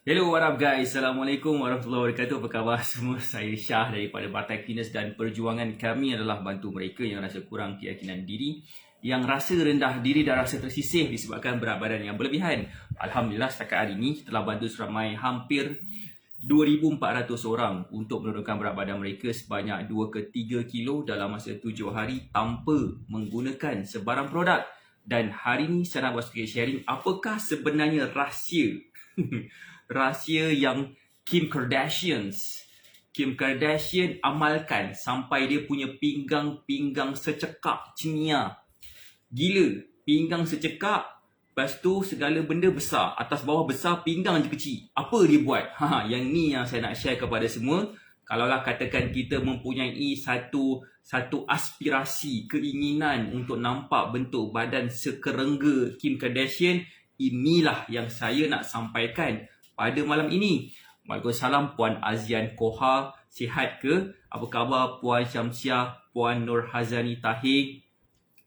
Hello, what up guys? Assalamualaikum warahmatullahi wabarakatuh. Apa khabar semua? Saya Syah daripada Batai Fitness dan perjuangan kami adalah bantu mereka yang rasa kurang keyakinan diri, yang rasa rendah diri dan rasa tersisih disebabkan berat badan yang berlebihan. Alhamdulillah setakat hari ini telah bantu seramai hampir 2,400 orang untuk menurunkan berat badan mereka sebanyak 2 ke 3 kilo dalam masa 7 hari tanpa menggunakan sebarang produk. Dan hari ini saya nak buat sedikit sharing apakah sebenarnya rahsia rahsia yang Kim Kardashian amalkan sampai dia punya pinggang secekap cenia. Gila, pinggang secekap, lepas tu segala benda besar, atas bawah besar, pinggang je kecil. Apa dia buat? Yang ni yang saya nak share kepada semua. Kalaulah katakan kita mempunyai satu aspirasi, keinginan untuk nampak bentuk badan sekerengga Kim Kardashian, inilah yang saya nak sampaikan pada malam ini. Waalaikumsalam Puan Azian Koha, sihat ke? Apa khabar Puan Syamsiah, Puan Nur Hazani Tahir?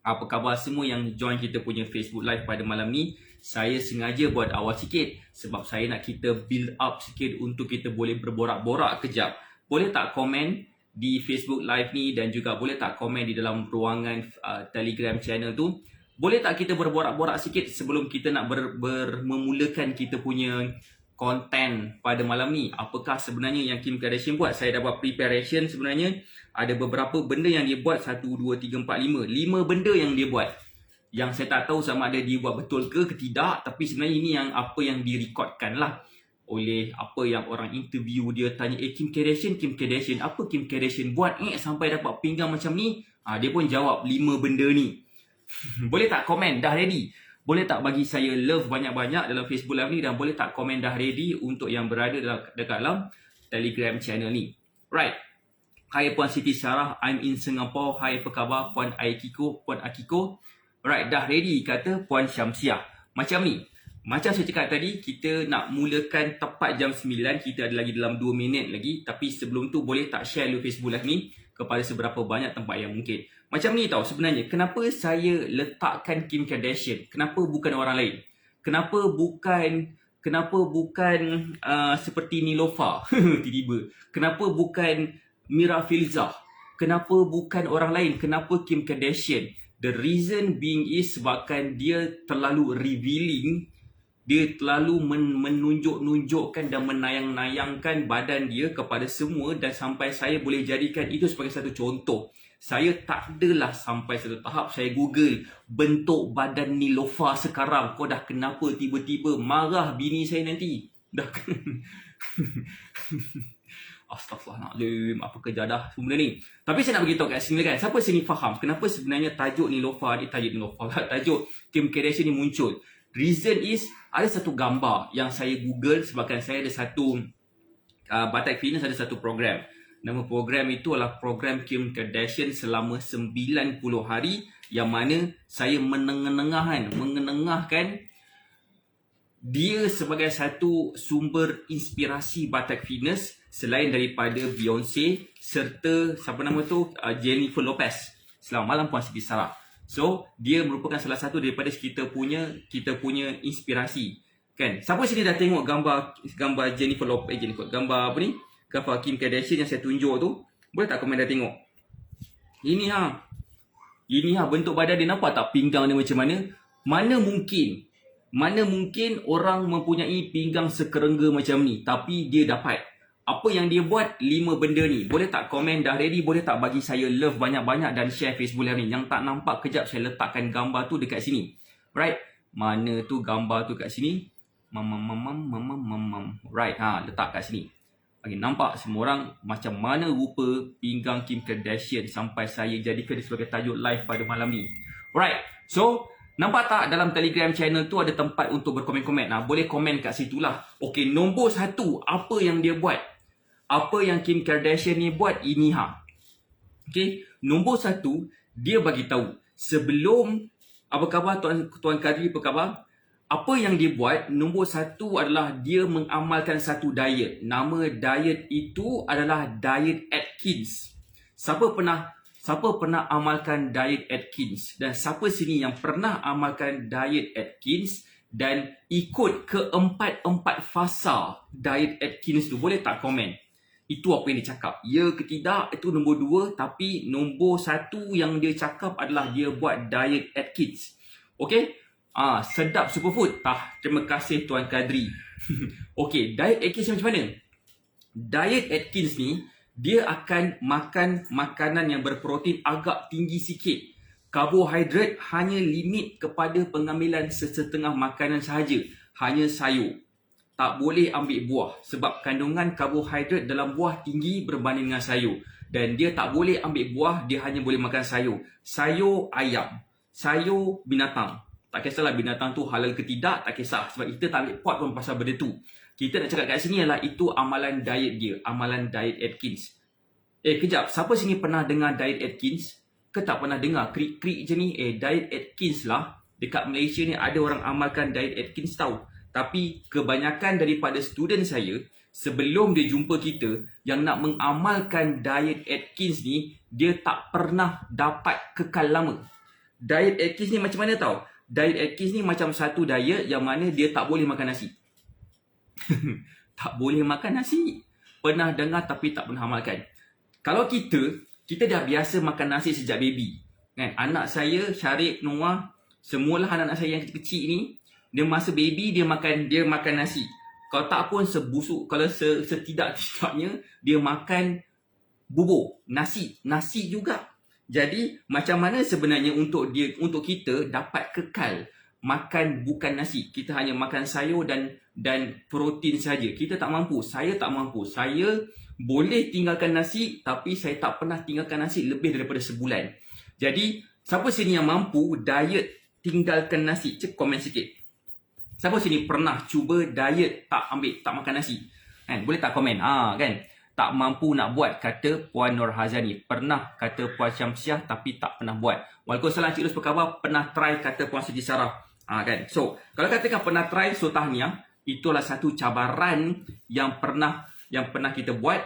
Apa khabar semua yang join kita punya Facebook Live pada malam ni? Saya sengaja buat awal sikit sebab saya nak kita build up sikit untuk kita boleh berborak-borak kejap. Boleh tak komen di Facebook Live ni dan juga boleh tak komen di dalam ruangan Telegram channel tu? Boleh tak kita berborak-borak sikit sebelum kita nak memulakan kita punya konten pada malam ni? Apakah sebenarnya yang Kim Kardashian buat? Saya dah buat preparation sebenarnya. Ada beberapa benda yang dia buat. 1, 2, 3, 4, 5. 5 benda yang dia buat. Yang saya tak tahu sama ada dia buat betul ke tidak. Tapi sebenarnya ini yang apa yang direkodkan lah. Oleh apa yang orang interview dia tanya, Kim Kardashian, apa Kim Kardashian buat sampai dapat pinggang macam ni? Dia pun jawab 5 benda ni. Boleh tak komen dah ready? Boleh tak bagi saya love banyak-banyak dalam Facebook Live ni, dan boleh tak komen dah ready untuk yang berada dekat dalam Telegram channel ni. Right. Hai Puan Siti Sarah, I'm in Singapore. Hai, apa khabar Puan Aikiko, Puan Akiko? Right, dah ready kata Puan Syamsiah. Macam ni. Macam saya cakap tadi, kita nak mulakan tepat jam 9. Kita ada lagi dalam 2 minit lagi. Tapi sebelum tu boleh tak share dulu Facebook Live ni kepada seberapa banyak tempat yang mungkin. Macam ni tau sebenarnya. Kenapa saya letakkan Kim Kardashian? Kenapa bukan orang lain? Kenapa bukan seperti Niloufar? Tiba-tiba. Kenapa bukan Mira Filzah? Kenapa bukan orang lain? Kenapa Kim Kardashian? The reason being is sebabkan dia terlalu revealing. Dia terlalu menunjuk-nunjukkan dan menayang-nayangkan badan dia kepada semua, dan sampai saya boleh jadikan itu sebagai satu contoh. Saya tak adalah sampai satu tahap saya Google bentuk badan Niloufar sekarang. Kau dah kenapa tiba-tiba marah bini saya nanti? Dah Astaghfirullahaladzim, apa kejadah semua ni. Tapi saya nak beritahu kat sini kan, siapa sini faham kenapa sebenarnya tajuk Niloufar ni, tajuk Kim Kardashian ni muncul. Reason is, ada satu gambar yang saya Google sebabkan saya ada satu Batai Fitness ada satu program. Nama program itu adalah program Kim Kardashian selama 90 hari, yang mana saya mengenengahkan dia sebagai satu sumber inspirasi Batak Fitness selain daripada Beyonce serta siapa nama tu, Jennifer Lopez. Selamat malam Puan Siti Sarah. So, dia merupakan salah satu daripada kita punya inspirasi. Kan? Siapa sini dah tengok gambar Jennifer Lopez, gambar apa ni? Gambar Kim Kardashian yang saya tunjuk tu? Boleh tak komen dah tengok? Ini bentuk badan dia, nampak tak pinggang dia macam mana? Mana mungkin orang mempunyai pinggang sekerengga macam ni, tapi dia dapat. Apa yang dia buat? 5 benda ni. Boleh tak komen dah ready? Boleh tak bagi saya love banyak-banyak dan share Facebook Live ni? Yang tak nampak, kejap saya letakkan gambar tu dekat sini. Right? Mana tu gambar tu kat sini? Right, letak kat sini. Okay, nampak semua orang macam mana rupa pinggang Kim Kardashian sampai saya jadikan dia sebagai tajuk live pada malam ni. Right. So, nampak tak dalam Telegram channel tu ada tempat untuk berkomen-komen? Boleh komen kat situ lah. Okay, nombor 1, apa yang dia buat? Apa yang Kim Kardashian ni buat? Ini Okay, nombor 1, dia bagi tahu sebelum, apa khabar Tuan Kadri, apa khabar? Apa yang dia buat? Nombor 1 adalah dia mengamalkan satu diet. Nama diet itu adalah Diet Atkins. Siapa pernah amalkan Diet Atkins? Dan siapa sini yang pernah amalkan Diet Atkins? dan ikut keempat-empat fasa diet Atkins tu, boleh tak komen? Itu apa yang dia cakap. Ya ke tidak, itu nombor 2. Tapi nombor 1 yang dia cakap adalah dia buat diet Atkins. Okay? Sedap superfood. Terima kasih Tuan Kadri. Okay, diet Atkins macam mana? Diet Atkins ni, dia akan makan makanan yang berprotein agak tinggi sikit. Karbohidrat hanya limit kepada pengambilan sesetengah makanan sahaja. Hanya sayur. Tak boleh ambil buah sebab kandungan karbohidrat dalam buah tinggi berbanding dengan sayur. Dan dia tak boleh ambil buah, dia hanya boleh makan sayur. Sayur ayam, sayur binatang. Tak kisahlah binatang tu halal ke tidak, tak kisah. Sebab kita tak ambil pot pun pasal benda tu. Kita nak cakap kat sini adalah itu amalan diet dia, amalan diet Atkins. Kejap, siapa sini pernah dengar diet Atkins? Ke tak pernah dengar? Krik-krik je ni, diet Atkins lah. Dekat Malaysia ni ada orang amalkan diet Atkins tau. Tapi kebanyakan daripada student saya, sebelum dia jumpa kita, yang nak mengamalkan diet Atkins ni, dia tak pernah dapat kekal lama. Diet Atkins ni macam mana tau? Diet Atkins ni macam satu diet yang mana dia tak boleh makan nasi. Tak boleh makan nasi. Pernah dengar tapi tak pernah amalkan. Kalau kita dah biasa makan nasi sejak baby. Kan? Anak saya, Syarif, Noah, semualah anak-anak saya yang kecil ni, dia masa baby dia makan nasi. Kalau tak pun sebusuk, kalau setidak-tidaknya dia makan bubur, nasi juga. Jadi macam mana sebenarnya untuk kita dapat kekal makan bukan nasi? Kita hanya makan sayur dan protein saja. Kita tak mampu. Saya tak mampu. Saya boleh tinggalkan nasi, tapi saya tak pernah tinggalkan nasi lebih daripada sebulan. Jadi siapa sini yang mampu diet tinggalkan nasi? Cek komen sikit. Siapa sini pernah cuba diet tak makan nasi? Kan? Boleh tak komen? Kan? Tak mampu nak buat, kata Puan Nur Hazani. Pernah, kata Puan Syamsiah, tapi tak pernah buat. Waalaikumsalam Cik Luz, apa khabar? Pernah try, kata Puan Siti Sarah. Kan? So, kalau katakan pernah try, so tahniah. Itulah satu cabaran yang pernah kita buat.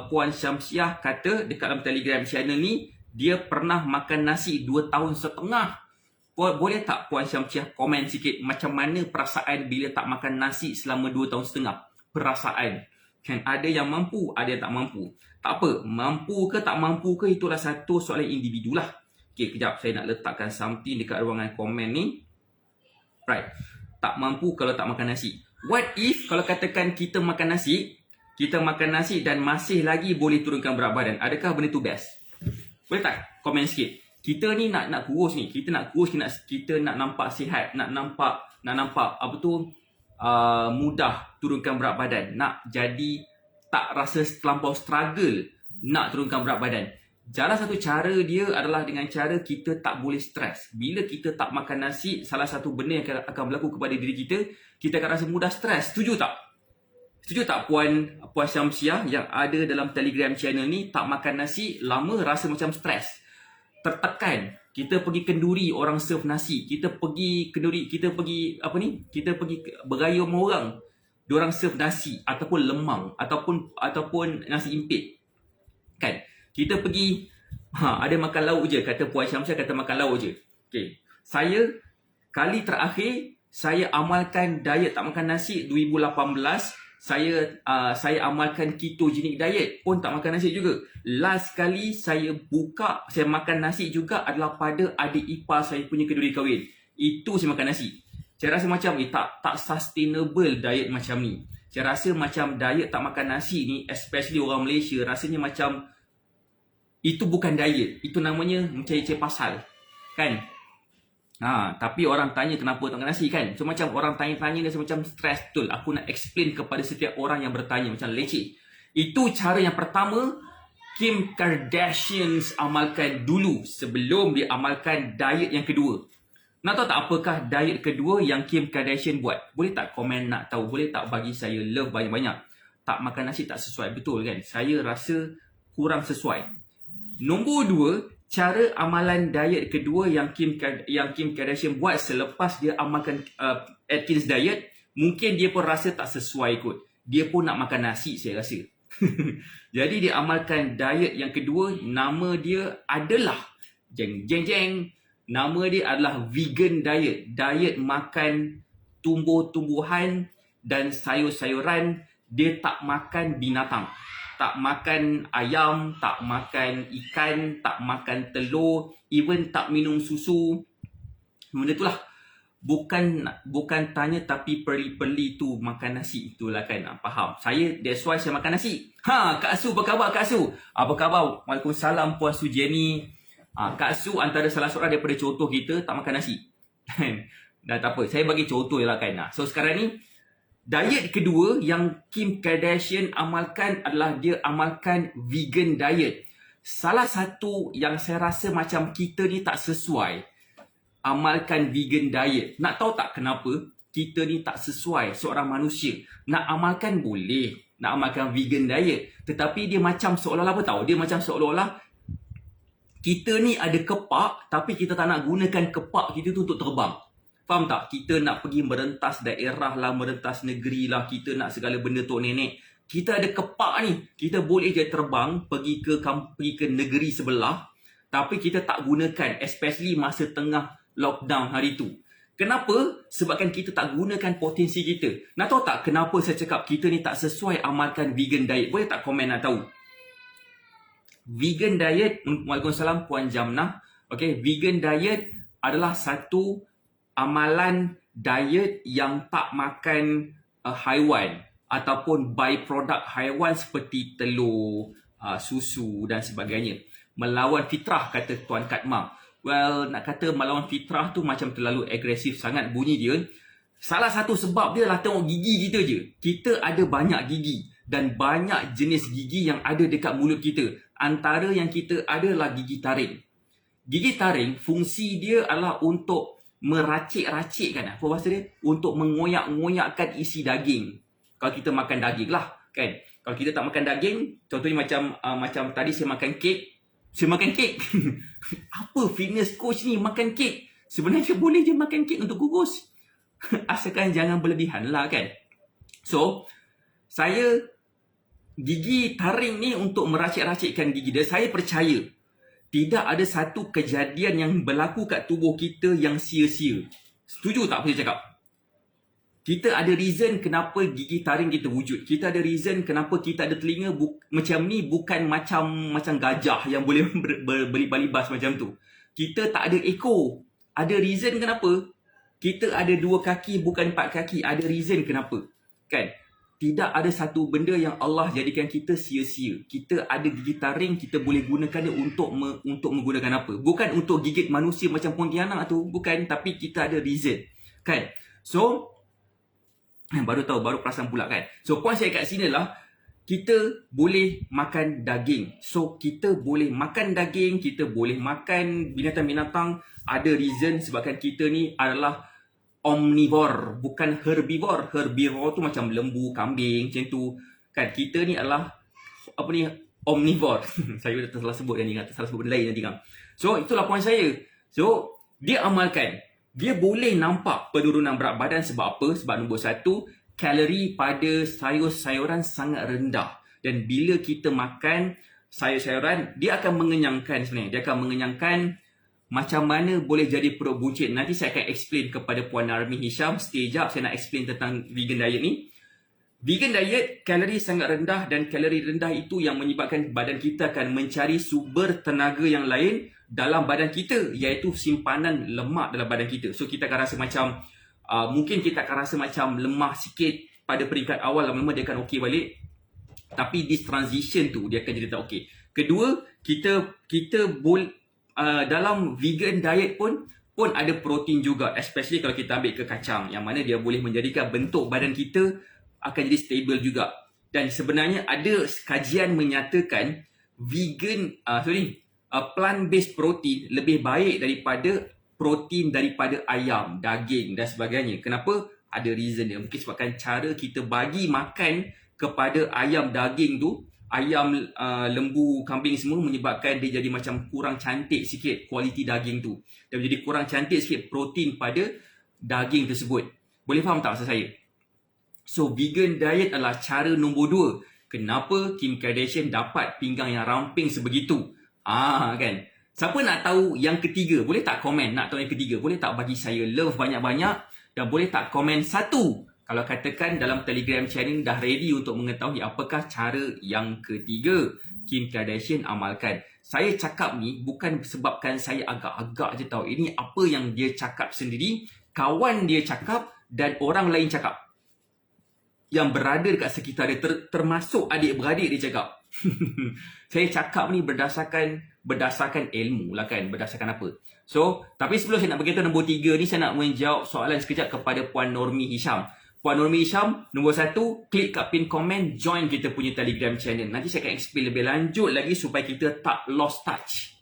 Puan Syamsiah kata dekat dalam Telegram channel ni, dia pernah makan nasi 2 tahun setengah. Boleh tak Puan Syamsiah komen sikit macam mana perasaan bila tak makan nasi selama 2 tahun setengah? Perasaan. Kan ada yang mampu, ada yang tak mampu. Tak apa, mampu ke tak mampu ke, itulah satu soalan individu lah. Okay, kejap saya nak letakkan something dekat ruangan komen ni. Right. Tak mampu kalau tak makan nasi. What if kalau katakan kita makan nasi dan masih lagi boleh turunkan berat badan? Adakah benda tu best? Boleh tak komen sikit? Kita ni nak kurus ni. Kita nak kurus, kita nak nampak sihat, nak nampak apa tu, mudah turunkan berat badan, nak jadi tak rasa terlampau struggle nak turunkan berat badan. Salah satu cara dia adalah dengan cara kita tak boleh stres. Bila kita tak makan nasi, salah satu benda yang akan berlaku kepada diri kita akan rasa mudah stres. Setuju tak? Setuju tak Puan Syamsiah yang ada dalam Telegram channel ni, tak makan nasi lama rasa macam stres, tertekan. Kita pergi kenduri, orang serve nasi. Kita pergi kenduri, kita pergi bergaya sama orang, diorang serve nasi ataupun lemang ataupun nasi impit. Kan? Kita pergi ada makan lauk je, kata Puan Syamsiah, kata makan lauk je. Okay. Saya kali terakhir saya amalkan diet tak makan nasi 2018. Saya amalkan ketogenic diet pun tak makan nasi juga. Last kali saya makan nasi juga adalah pada adik ipar saya punya kenduri kahwin. Itu saya makan nasi. Saya rasa macam ni tak sustainable diet macam ni. Saya rasa macam diet tak makan nasi ni, especially orang Malaysia, rasanya macam itu bukan diet. Itu namanya mencari-cari pasal. Kan? Tapi orang tanya kenapa tak makan nasi kan? So macam orang tanya-tanya dia macam stres betul. Aku nak explain kepada setiap orang yang bertanya macam leceh. Itu cara yang pertama Kim Kardashian amalkan dulu sebelum dia amalkan diet yang kedua. Nak tahu tak apakah diet kedua yang Kim Kardashian buat? Boleh tak komen nak tahu? Boleh tak bagi saya love banyak-banyak? Tak makan nasi tak sesuai, betul kan? Saya rasa kurang sesuai. Nombor 2, cara amalan diet kedua yang Kim Kardashian buat selepas dia amalkan Atkins diet, mungkin dia pun rasa tak sesuai kot. Dia pun nak makan nasi saya rasa. Jadi dia amalkan diet yang kedua, nama dia adalah jeng jeng jeng Nama dia adalah vegan diet. Diet makan tumbuh-tumbuhan dan sayur-sayuran. Dia tak makan binatang. Tak makan ayam, tak makan ikan, tak makan telur, even tak minum susu. Benda tu lah. Bukan tanya tapi perli-perli tu makan nasi. Itulah kan, faham. That's why saya makan nasi. Kak Su, apa khabar Kak Su? Apa khabar? Waalaikumsalam Puan Su Jenny. Kak Su antara salah seorang daripada contoh kita tak makan nasi. Dan tak apa, saya bagi contoh je lah kan. So sekarang ni, diet kedua yang Kim Kardashian amalkan adalah dia amalkan vegan diet. Salah satu yang saya rasa macam kita ni tak sesuai amalkan vegan diet. Nak tahu tak kenapa kita ni tak sesuai seorang manusia? Nak amalkan boleh, nak amalkan vegan diet. Tetapi dia macam seolah-olah apa tahu? Dia macam seolah-olah kita ni ada kepak tapi kita tak nak gunakan kepak kita tu untuk terbang. Faham tak? Kita nak pergi merentas daerah lah, merentas negeri lah, kita nak segala benda tok nenek. Kita ada kepak ni, kita boleh je terbang pergi ke negeri sebelah, tapi kita tak gunakan, especially masa tengah lockdown hari tu. Kenapa? Sebabkan kita tak gunakan potensi kita. Nak tahu tak kenapa saya cakap kita ni tak sesuai amalkan vegan diet? Boleh tak komen nak tahu? Vegan diet, Waalaikumsalam Puan Jamnah. Okay, vegan diet adalah satu amalan diet yang tak makan haiwan ataupun byproduct haiwan seperti telur, susu dan sebagainya. Melawan fitrah, kata Tuan Katmang. Well, nak kata melawan fitrah tu macam terlalu agresif sangat bunyi dia. Salah satu sebab dia lah tengok gigi kita je. Kita ada banyak gigi dan banyak jenis gigi yang ada dekat mulut kita. Antara yang kita ada adalah gigi taring. Gigi taring, fungsi dia adalah untuk meracik-racikkan, apa bahasa dia? Untuk mengoyak-ngoyakkan isi daging. Kalau kita makan daging lah, kan? Kalau kita tak makan daging, contohnya macam tadi saya makan kek. Saya makan kek. Apa fitness coach ni makan kek? Sebenarnya boleh je makan kek untuk kurus. Asalkan jangan berlebihan lah kan. So, saya gigi taring ni untuk meracik-racikkan gigi dia. Saya percaya tidak ada satu kejadian yang berlaku kat tubuh kita yang sia-sia. Setuju tak apa saya cakap? Kita ada reason kenapa gigi taring kita wujud. Kita ada reason kenapa kita ada telinga macam ni, bukan macam gajah yang boleh berlibas macam tu. Kita tak ada ekor. Ada reason kenapa? Kita ada 2 kaki bukan 4 kaki. Ada reason kenapa? Kan? Tidak ada satu benda yang Allah jadikan kita sia-sia. Kita ada gigi taring, kita boleh gunakan dia untuk menggunakan apa? Bukan untuk gigit manusia macam pontianak tu. Bukan, tapi kita ada reason. Kan? So, baru perasan pula kan. So, point saya kat sini lah, kita boleh makan daging. So, kita boleh makan daging, kita boleh makan binatang-binatang. Ada reason sebabkan kita ni adalah omnivore, bukan herbivore. Herbivore tu macam lembu, kambing, macam tu. Kan, kita ni adalah, omnivore. Saya dah salah sebut yang ni, salah sebut benda lain nanti kan. So, itulah point saya. So, dia amalkan. Dia boleh nampak penurunan berat badan sebab apa? Sebab nombor 1, kalori pada sayur-sayuran sangat rendah. Dan bila kita makan sayur-sayuran, dia akan mengenyangkan sebenarnya. Dia akan mengenyangkan. Macam mana boleh jadi perut buncit? Nanti saya akan explain kepada Puan Narmi Hisham. Stay jap, saya nak explain tentang vegan diet ni. Vegan diet, kalori sangat rendah dan kalori rendah itu yang menyebabkan badan kita akan mencari sumber tenaga yang lain dalam badan kita, iaitu simpanan lemak dalam badan kita. So kita akan rasa macam mungkin kita akan rasa macam lemah sikit pada peringkat awal, lama-lama dia akan okey balik. Tapi this transition tu dia akan jadi tak okey. Kedua, kita boleh dalam vegan diet pun ada protein juga, especially kalau kita ambil ke kacang, yang mana dia boleh menjadikan bentuk badan kita akan jadi stable juga. Dan sebenarnya ada kajian menyatakan vegan plant-based protein lebih baik daripada protein daripada ayam, daging dan sebagainya. Kenapa? Ada reason dia. Mungkin sebabkan cara kita bagi makan kepada ayam, daging tu, ayam, lembu, kambing semua menyebabkan dia jadi macam kurang cantik sikit kualiti daging tu. Dan menjadi kurang cantik sikit protein pada daging tersebut. Boleh faham tak maksud saya? So, vegan diet adalah cara nombor 2. Kenapa Kim Kardashian dapat pinggang yang ramping sebegitu? Kan? Siapa nak tahu yang ketiga? Boleh tak komen nak tahu yang ketiga? Boleh tak bagi saya love banyak-banyak? Dan boleh tak komen satu? Kalau katakan dalam Telegram channel dah ready untuk mengetahui apakah cara yang ketiga Kim Kardashian amalkan. Saya cakap ni bukan sebabkan saya agak-agak je tahu. Ini apa yang dia cakap sendiri, kawan dia cakap dan orang lain cakap. Yang berada dekat sekitar dia, termasuk adik-beradik dia cakap. Saya cakap ni berdasarkan ilmu lah kan, berdasarkan apa. So, tapi sebelum saya nak beritahu nombor 3 ni, saya nak menjawab soalan sekejap kepada Puan Normi Hisham. Puan Normi Hisham, nombor 1, klik kat pin komen, join kita punya Telegram channel. Nanti saya akan explain lebih lanjut lagi supaya kita tak lost touch.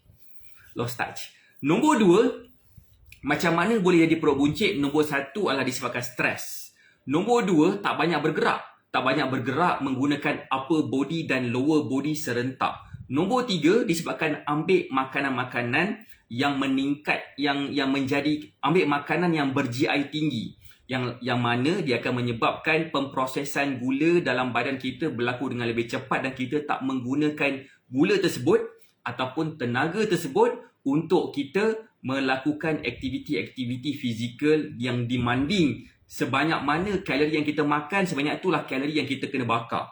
Nombor 2, macam mana boleh jadi perut buncit? Nombor 1 adalah disebabkan stres. Nombor 2, tak banyak bergerak. Tak banyak bergerak menggunakan upper body dan lower body serentak. Nombor 3, disebabkan ambil makanan-makanan yang meningkat, yang menjadi, ambil makanan yang ber-GI tinggi. Yang mana dia akan menyebabkan pemprosesan gula dalam badan kita berlaku dengan lebih cepat dan kita tak menggunakan gula tersebut ataupun tenaga tersebut untuk kita melakukan aktiviti-aktiviti fizikal yang demanding. Sebanyak mana kalori yang kita makan, sebanyak itulah kalori yang kita kena bakar.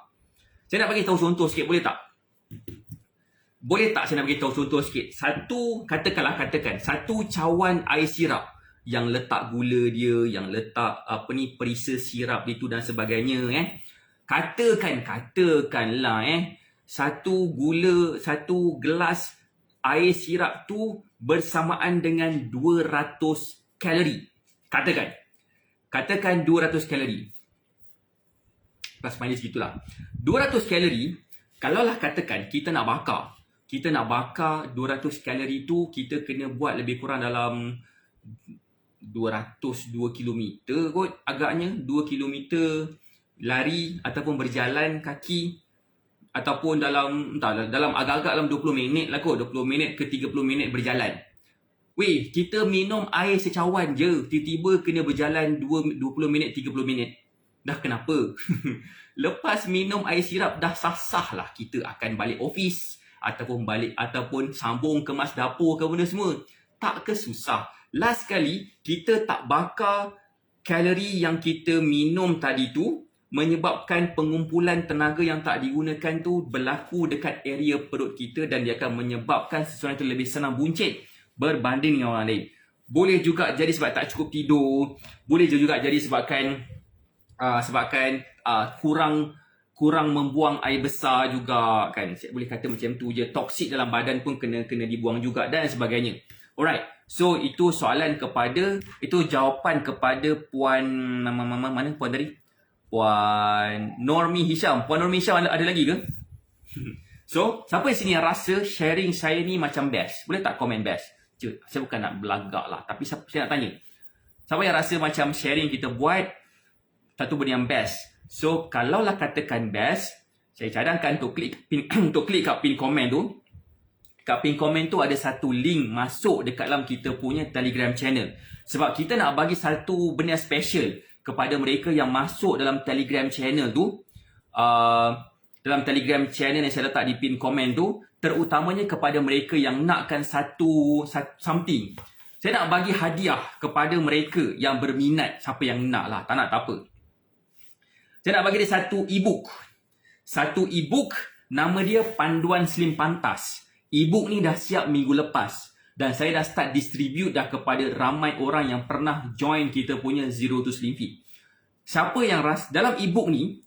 Saya nak bagi tahu contoh sikit, boleh tak? Boleh tak saya nak bagi tahu contoh sikit? Katakan satu cawan air sirap yang letak gula dia, yang letak perisa sirap itu dan sebagainya Katakanlah satu gelas air sirap tu bersamaan dengan 200 kalori. Katakan 200 kalori. Plus minus gitulah. 200 kalori, kalaulah katakan kita nak bakar 200 kalori tu, kita kena buat lebih kurang dalam 202 km kot agaknya. 2 km lari ataupun berjalan kaki, ataupun dalam agak-agak dalam 20 minit lah kot. 20 minit ke 30 minit berjalan. Weh, kita minum air secawan je, tiba-tiba kena berjalan 20 minit, 30 minit. Dah kenapa? Lepas minum air sirap dah sasah lah kita akan balik office ataupun sambung kemas dapur ke benda semua. Tak ke susah. Last kali kita tak bakar kalori yang kita minum tadi tu, menyebabkan pengumpulan tenaga yang tak digunakan tu berlaku dekat area perut kita dan dia akan menyebabkan sesuatu yang lebih senang buncit berbanding dengan orang lain. Boleh juga jadi sebab tak cukup tidur, boleh juga jadi sebabkan kurang membuang air besar juga kan. Saya boleh kata macam tu je. Toksik dalam badan pun kena dibuang juga dan sebagainya. Alright. So itu jawapan kepada Puan mana Puan tadi? Puan Normi Hisham. Puan Normi Hisham ada lagi ke? So, siapa di sini yang rasa sharing saya ni macam best? Boleh tak komen best? Saya bukan nak belagak lah, tapi saya nak tanya. Siapa yang rasa macam sharing kita buat satu benda yang best? So, kalaulah katakan best, saya cadangkan untuk klik kat pin komen tu. Kat pin komen tu ada satu link masuk dekat dalam kita punya Telegram channel. Sebab kita nak bagi satu benda special kepada mereka yang masuk dalam Telegram channel tu. Dalam Telegram channel yang saya letak di pin komen tu, terutamanya kepada mereka yang nakkan something. Saya nak bagi hadiah kepada mereka yang berminat. Siapa yang nak lah, tak nak tak apa. Saya nak bagi dia satu e-book. Satu e-book, nama dia Panduan Slim Pantas. E-book ni dah siap minggu lepas. Dan saya dah start distribute dah kepada ramai orang yang pernah join kita punya Zero to Slim Fit. Siapa yang dalam e-book ni,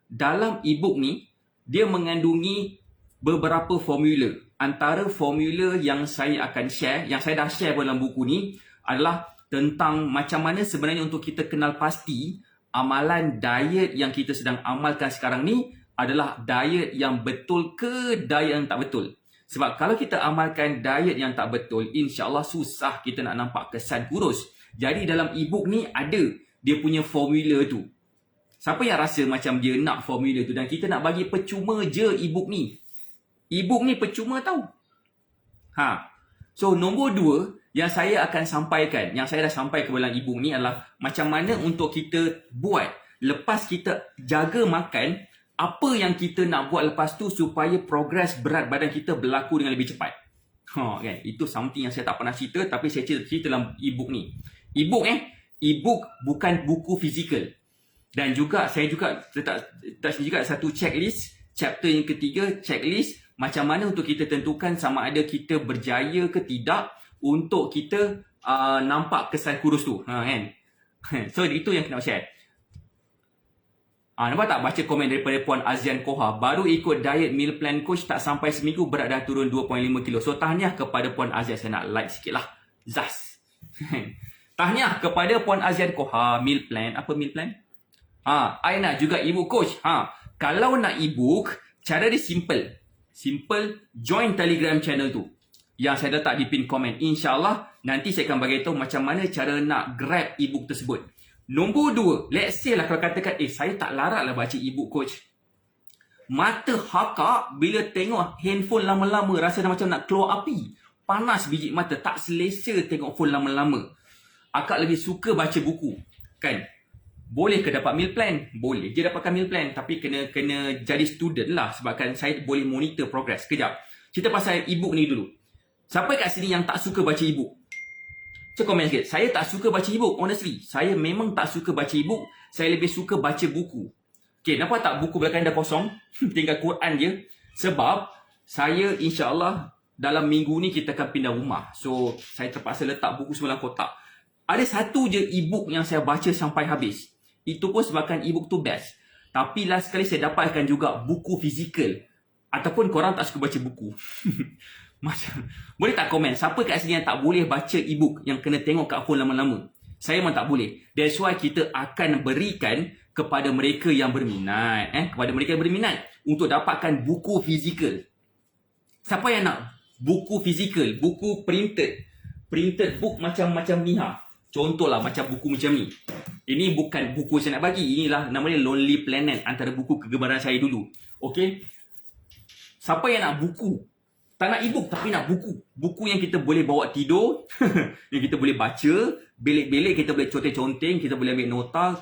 dalam e-book ni, dia mengandungi beberapa formula. Antara formula yang saya akan share, yang saya dah share dalam buku ni, adalah tentang macam mana sebenarnya untuk kita kenal pasti amalan diet yang kita sedang amalkan sekarang ni adalah diet yang betul ke diet yang tak betul. Sebab kalau kita amalkan diet yang tak betul, insya-Allah susah kita nak nampak kesan kurus. Jadi dalam e-book ni ada dia punya formula tu. Siapa yang rasa macam dia nak formula tu dan kita nak bagi percuma je e-book ni. E-book ni percuma tau. So nombor 2 yang saya akan sampaikan, yang saya dah sampai ke dalam e-book ni adalah macam mana untuk kita buat lepas kita jaga makan, apa yang kita nak buat lepas tu supaya progres berat badan kita berlaku dengan lebih cepat. Kan? Itu something yang saya tak pernah cerita, tapi saya cerita dalam e-book ni. E-book bukan buku fizikal. Dan juga saya juga letak juga satu checklist. Chapter yang ketiga, checklist macam mana untuk kita tentukan sama ada kita berjaya ke tidak untuk kita nampak kesan kurus tu. Kan? So itu yang kena share. Nampak tak baca komen daripada Puan Azian Koha? Baru ikut diet meal plan coach tak sampai seminggu berat dah turun 2.5 kilo. So tahniah kepada Puan Azian. Saya nak like sikit lah. Zas. Tahniah kepada Puan Azian Koha. Meal plan. Apa meal plan? Aina juga ebook coach. Kalau nak ebook, cara dia simple. Simple, join Telegram channel tu. Yang saya letak di pin komen. InsyaAllah nanti saya akan bagi tahu macam mana cara nak grab ebook tersebut. Nombor 2, let's say lah kalau katakan, saya tak larat lah baca ebook coach. Mata hakak bila tengok handphone lama-lama, rasa dah macam nak keluar api. Panas biji mata, tak selesa tengok phone lama-lama. Akak lebih suka baca buku. Kan? Boleh ke dapat meal plan? Boleh je dapatkan meal plan. Tapi kena jadi student lah. Sebabkan saya boleh monitor progress. Kejap. Cerita pasal ebook ni dulu. Siapa kat sini yang tak suka baca ebook? Cuba komen sikit. Saya tak suka baca ebook. Honestly, saya memang tak suka baca ebook. Saya lebih suka baca buku. Okay, nampak tak buku belakang dah kosong? Tinggal Quran je. Sebab saya insyaAllah dalam minggu ni kita akan pindah rumah. So, saya terpaksa letak buku semua dalam kotak. Ada satu je ebook yang saya baca sampai habis. Itu pun sebabkan ebook tu best. Tapi last sekali saya dapatkan juga buku fizikal. Ataupun korang tak suka baca buku. Macam, boleh tak komen siapa kat sini yang tak boleh baca ebook, yang kena tengok kat phone lama-lama? Saya memang tak boleh. That's why kita akan berikan kepada mereka yang berminat, kepada mereka yang berminat untuk dapatkan buku fizikal. Siapa yang nak buku fizikal, buku printed book macam ni Contohlah macam buku macam ni. Ini bukan buku saya nak bagi, inilah namanya Lonely Planet, antara buku kegemaran saya dulu. Okey. Siapa yang nak buku? Tak nak ebook tapi nak buku. Buku yang kita boleh bawa tidur. Yang kita boleh baca. Belik-belik kita boleh conteng-conteng. Kita boleh ambil nota.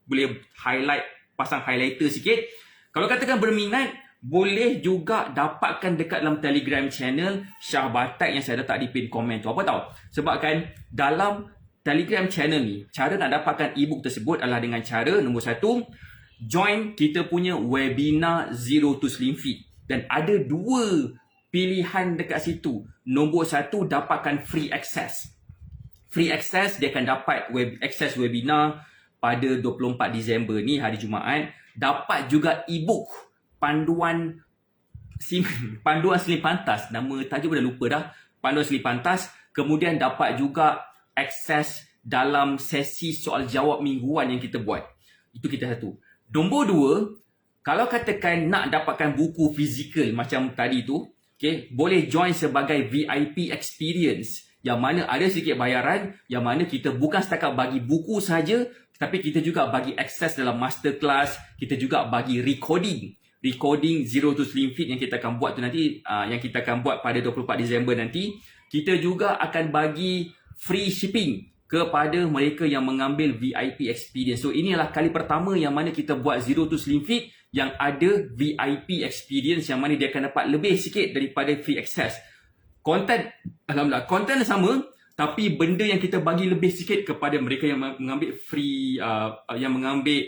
Boleh highlight. Pasang highlighter sikit. Kalau katakan berminat. Boleh juga dapatkan dekat dalam Telegram channel Syah Batak yang saya letak di pin komen tu. Apa tahu? Sebab kan dalam Telegram channel ni, cara nak dapatkan ebook tersebut adalah dengan cara nombor 1. Join kita punya webinar Zero to Slim Fit. Dan ada 2 pilihan dekat situ. Nombor 1, dapatkan free access. Free access, dia akan dapat access webinar pada 24 Disember ni, hari Jumaat. Dapat juga ebook panduan Slim Pantas. Nama tajuk dah lupa dah. Panduan Slim Pantas. Kemudian dapat juga akses dalam sesi soal jawab mingguan yang kita buat. Itu kita satu. Nombor 2, kalau katakan nak dapatkan buku fizikal macam tadi tu, okay, boleh join sebagai VIP experience yang mana ada sedikit bayaran, yang mana kita bukan setakat bagi buku saja, tapi kita juga bagi akses dalam masterclass, kita juga bagi recording Zero to Slim Fit yang kita akan buat tu nanti, yang kita akan buat pada 24 Disember nanti. Kita juga akan bagi free shipping kepada mereka yang mengambil VIP experience. So inilah kali pertama yang mana kita buat Zero to Slim Fit yang ada VIP experience, yang mana dia akan dapat lebih sikit daripada free access. Alhamdulillah, konten sama, tapi benda yang kita bagi lebih sikit kepada mereka yang mengambil free, yang mengambil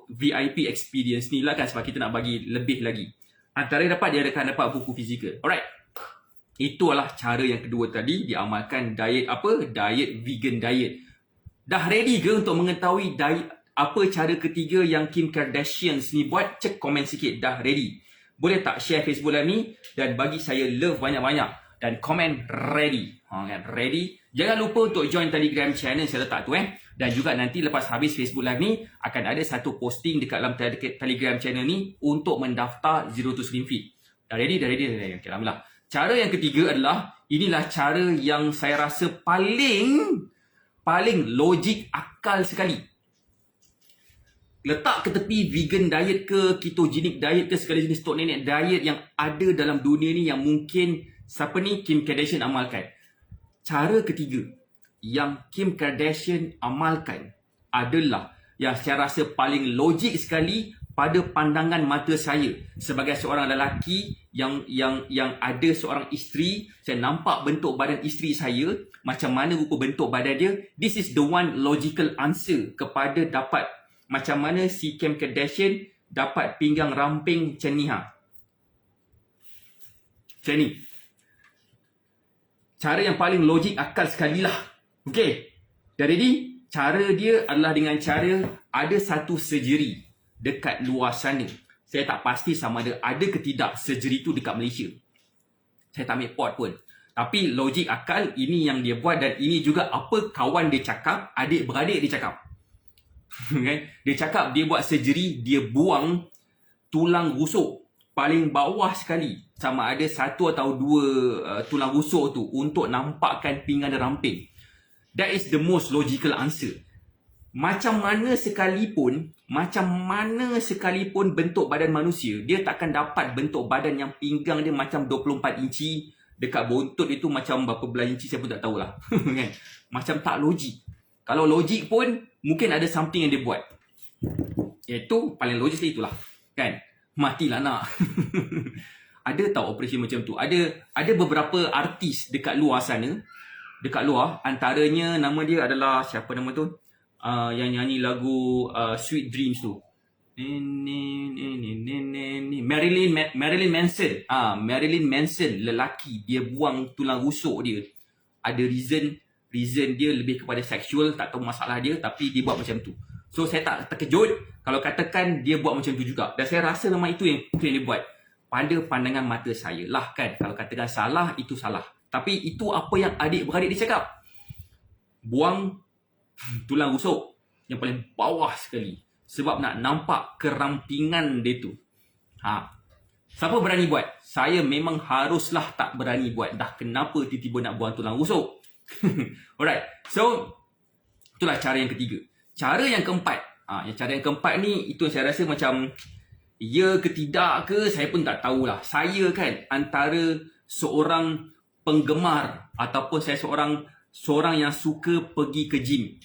VIP experience ni lah kan, sebab kita nak bagi lebih lagi. Antara dapat, dia akan dapat buku fizikal. Alright. Itu adalah cara yang kedua tadi, diamalkan diet vegan diet. Dah ready ke untuk mengetahui diet apa cara ketiga yang Kim Kardashian ni buat? Cek komen sikit, dah ready. Boleh tak share Facebook Live ni dan bagi saya love banyak-banyak dan komen ready. Ready. Jangan lupa untuk join Telegram channel saya letak tu Dan juga nanti lepas habis Facebook Live ni akan ada satu posting dekat dalam Telegram channel ni untuk mendaftar Zero to Slim Fit. Dah ready? Okay, alhamdulillah. Cara yang ketiga adalah, inilah cara yang saya rasa paling logik akal sekali. Letak ke tepi vegan diet ke, ketogenic diet ke, segala jenis tok nenek diet yang ada dalam dunia ni yang mungkin Kim Kardashian amalkan. Cara ketiga yang Kim Kardashian amalkan adalah yang saya rasa paling logik sekali, pada pandangan mata saya sebagai seorang lelaki yang ada seorang isteri, saya nampak bentuk badan isteri saya, macam mana rupa bentuk badan dia. This is the one logical answer kepada dapat macam mana si Kim Kardashian dapat pinggang ramping macam ni ha. Macam ni. Cara yang paling logik akal sekali lah. Okay. Jadi cara dia adalah dengan cara ada satu surgery dekat luar sana. Saya tak pasti sama ada ke tidak surgery tu dekat Malaysia. Saya tak ambil pot pun. Tapi logik akal ini yang dia buat dan ini juga apa kawan dia cakap, adik-beradik dia cakap. Okay? Dia cakap dia buat surgery, dia buang tulang rusuk paling bawah sekali. Sama ada satu atau dua tulang rusuk tu untuk nampakkan pinggang dia ramping. That is the most logical answer. Macam mana sekalipun bentuk badan manusia, dia takkan dapat bentuk badan yang pinggang dia macam 24 inci, dekat bontot itu macam berapa belas inci saya pun tak tahulah. Kan? Macam tak logik. Kalau logik pun mungkin ada something yang dia buat. Itu paling logik itulah. Kan? Matilah nak. Ada tahu operasi macam tu? Ada beberapa artis dekat luar sana, dekat luar, antaranya nama dia adalah siapa nama tu? Yang nyanyi lagu Sweet Dreams tu. Marilyn Manson. Marilyn Manson, lelaki, dia buang tulang rusuk dia. Ada reason dia lebih kepada seksual, tak tahu masalah dia, tapi dia buat macam tu. So saya tak terkejut kalau katakan dia buat macam tu juga. Dan saya rasa memang itu yang dia buat. Pada pandangan mata saya lah kan. Kalau katakan salah, itu salah. Tapi itu apa yang adik-beradik dia cakap. Buang tulang rusuk yang paling bawah sekali sebab nak nampak kerampingan dia tu. Siapa berani buat? Saya memang haruslah tak berani buat. Dah kenapa tiba-tiba nak buang tulang rusuk? Alright. So itulah cara yang ketiga. Cara yang keempat. Cara yang keempat ni itu saya rasa macam ya ke tidak ke saya pun tak tahulah. Saya kan antara seorang penggemar ataupun saya seorang yang suka pergi ke gym.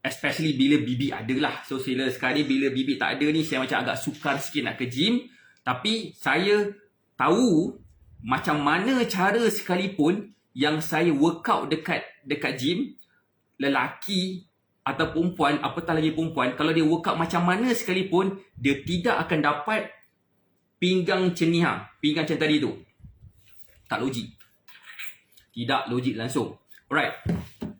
Especially bila bibi ada lah. So sekali bila bibi tak ada ni, saya macam agak sukar sikit nak ke gym. Tapi saya tahu macam mana cara sekalipun yang saya workout dekat gym, lelaki atau perempuan, apatah lagi perempuan, kalau dia workout macam mana sekalipun, dia tidak akan dapat pinggang ceniha, pinggang macam tadi tu. Tak logik. Tidak logik langsung. Alright.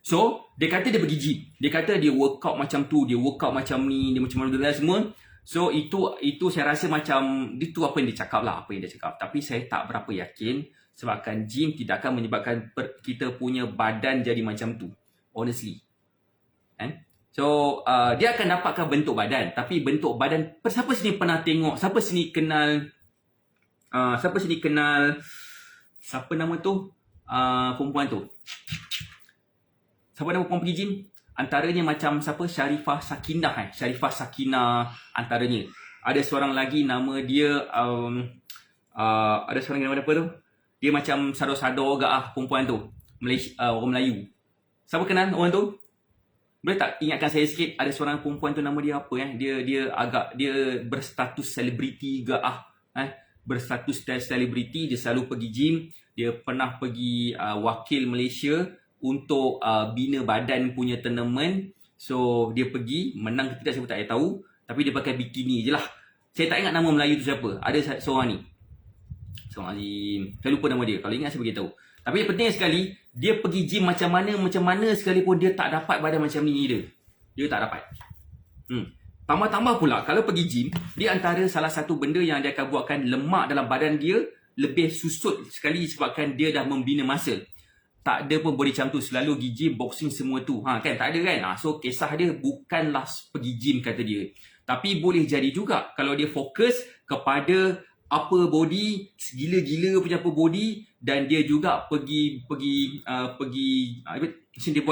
So, dia kata dia pergi gym. Dia kata dia workout macam tu, dia workout macam ni, dia macam mana semua. So, itu saya rasa macam, itu apa yang dia cakap lah, apa yang dia cakap. Tapi saya tak berapa yakin sebabkan gym tidak akan menyebabkan kita punya badan jadi macam tu. Honestly. So, dia akan dapatkan bentuk badan. Tapi bentuk badan, siapa sini pernah tengok, siapa sini kenal, siapa nama tu? Perempuan tu. Siapa nama perempuan pergi gym? Antaranya macam siapa? Sharifah Sakinah antaranya. Ada seorang lagi nama dia ada seorang nama apa tu? Dia macam sado-sado agak perempuan tu. Orang Melayu. Siapa kenal orang tu? Boleh tak ingatkan saya sikit? Ada seorang perempuan tu nama dia apa dia berstatus selebriti ke berstatus selebriti, dia selalu pergi gym. Dia pernah pergi wakil Malaysia untuk bina badan punya tournament. So dia pergi, menang ke tidak saya pun tak tahu, tapi dia pakai bikini je lah. Saya tak ingat nama Melayu tu siapa. Ada seorang ni, seorang Azim, saya lupa nama dia. Kalau ingat saya beritahu. Tapi yang penting sekali, dia pergi gym macam mana sekalipun dia tak dapat badan macam ni dia tak dapat. Tambah-tambah pula, kalau pergi gym, dia antara salah satu benda yang dia akan buatkan lemak dalam badan dia lebih susut sekali sebabkan dia dah membina muscle. Tak ada pun body macam tu, selalu pergi gym, boxing semua tu. Kan, tak ada kan? So, kisah dia bukanlah pergi gym kata dia. Tapi boleh jadi juga kalau dia fokus kepada upper body, gila-gila punya upper body, dan dia juga pergi dia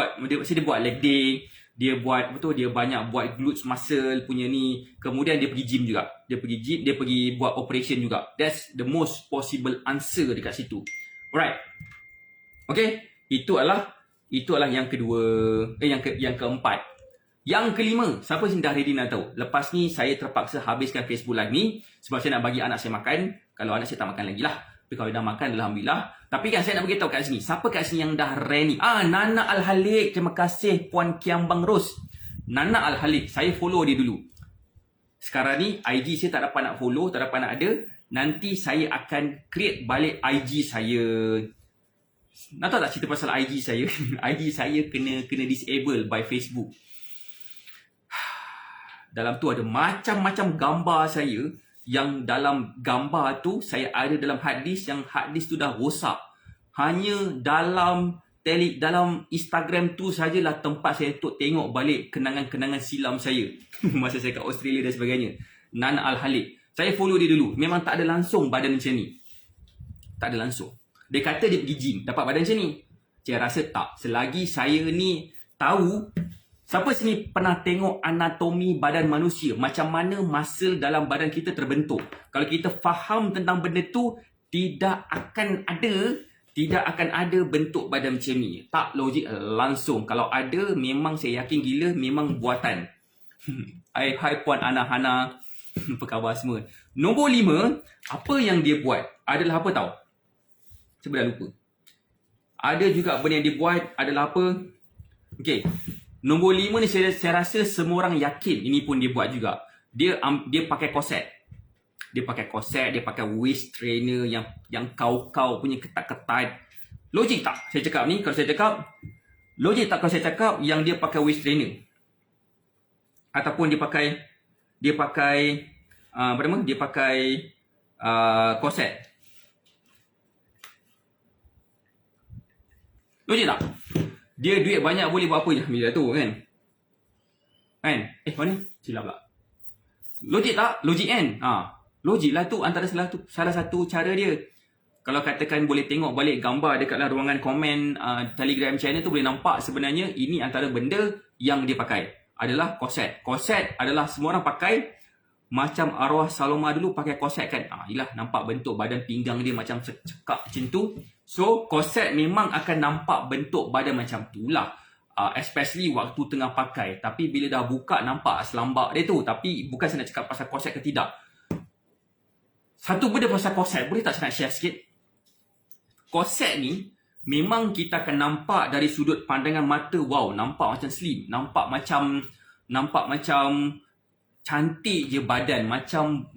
buat leg day, dia buat dia banyak buat glutes muscle punya ni, kemudian dia pergi gym juga. Dia pergi gym, dia pergi buat operation juga. That's the most possible answer dekat situ. Alright. Okay, itu adalah yang kedua, yang keempat. Yang kelima, siapa yang dah ready nak tahu? Lepas ni saya terpaksa habiskan Facebook Live ni sebab saya nak bagi anak saya makan. Kalau anak saya tak makan lagi lah. Tapi kalau dah makan, Alhamdulillah. Tapi kan saya nak beritahu kat sini. Siapa kat sini yang dah ready? Nana Al-Halik. Terima kasih Puan Kiambang Ros. Nana Al-Halik. Saya follow dia dulu. Sekarang ni IG saya tak dapat nak follow, tak dapat nak ada. Nanti saya akan create balik IG saya. Nak tahu tak cerita pasal IG saya? IG saya kena disable by Facebook. Dalam tu ada macam-macam gambar saya yang dalam gambar tu saya ada dalam hard disk yang hard disk tu dah rosak. Hanya dalam Instagram tu sajalah tempat saya untuk tengok balik kenangan-kenangan silam saya masa saya kat Australia dan sebagainya. Nana Al-Halik. Saya follow dia dulu. Memang tak ada langsung badan macam ni. Tak ada langsung. Dia kata dia pergi gym, dapat badan macam ni. Saya rasa tak. Selagi saya ni tahu, siapa sini pernah tengok anatomi badan manusia? Macam mana muscle dalam badan kita terbentuk? Kalau kita faham tentang benda tu, tidak akan ada bentuk badan macam ni. Tak logik langsung. Kalau ada, memang saya yakin gila, memang buatan. Hai Puan Ana Hana. Apa khabar semua? Nombor 5, apa yang dia buat adalah apa tahu? Saya dah lupa. Ada juga benda yang dia buat adalah apa? Okey. Nombor 5 ni saya rasa semua orang yakin ini pun dia buat juga. Dia pakai korset. Dia pakai korset, dia pakai waist trainer yang kau punya ketat-ketat. Logik tak saya cakap ni? Kalau saya cakap, logik tak kalau saya cakap yang dia pakai waist trainer? Ataupun dia pakai korset. Logik tak? Dia duit banyak boleh buat apa je bila tu kan? Mana? Silap pula. Logik tak? Logik kan? Logik lah tu antara salah satu cara dia. Kalau katakan boleh tengok balik gambar dekat dalam ruangan komen Telegram channel tu boleh nampak sebenarnya ini antara benda yang dia pakai. Adalah korset. Korset adalah semua orang pakai. Macam arwah Saloma dulu pakai korset kan. Yelah nampak bentuk badan pinggang dia macam secekak macam tu. So korset memang akan nampak bentuk badan macam tu lah. Especially waktu tengah pakai. Tapi bila dah buka nampak selambak dia tu. Tapi bukan saya nak cakap pasal korset ke tidak. Satu benda pasal korset, boleh tak saya nak share sikit? Korset ni memang kita akan nampak dari sudut pandangan mata. Wow, nampak macam slim. Nampak macam cantik je badan. Macam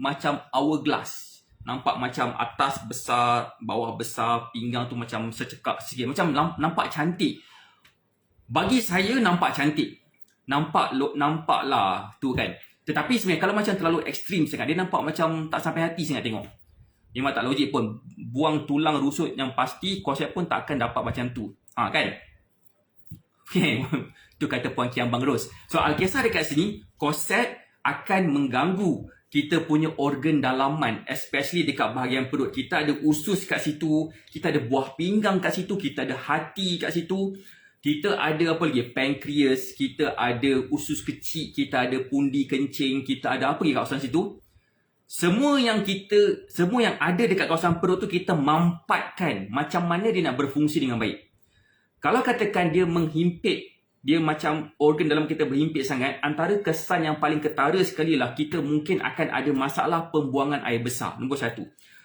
hourglass. Nampak macam atas besar, bawah besar, pinggang tu macam secekak sikit. Macam nampak cantik. Bagi saya nampak cantik. Nampak lah tu kan. Tetapi sebenarnya kalau macam terlalu ekstrim sangat, dia nampak macam tak sampai hati sangat tengok. Memang tak logik pun. Buang tulang rusut yang pasti, korset pun tak akan dapat macam tu. Kan? Okay. Tu kata Puan Kiambang Ros. So Alkisah dekat sini, korset akan mengganggu kita punya organ dalaman, especially dekat bahagian perut. Kita ada usus kat situ, kita ada buah pinggang kat situ, kita ada hati kat situ. Kita ada apa lagi? Pankreas, kita ada usus kecil, kita ada pundi kencing, kita ada apa lagi kawasan situ? Semua yang ada dekat kawasan perut tu kita mampatkan macam mana dia nak berfungsi dengan baik. Kalau katakan dia menghimpit, dia macam organ dalam kita berhimpit sangat, antara kesan yang paling ketara sekali lah kita mungkin akan ada masalah pembuangan air besar. Nombor 1.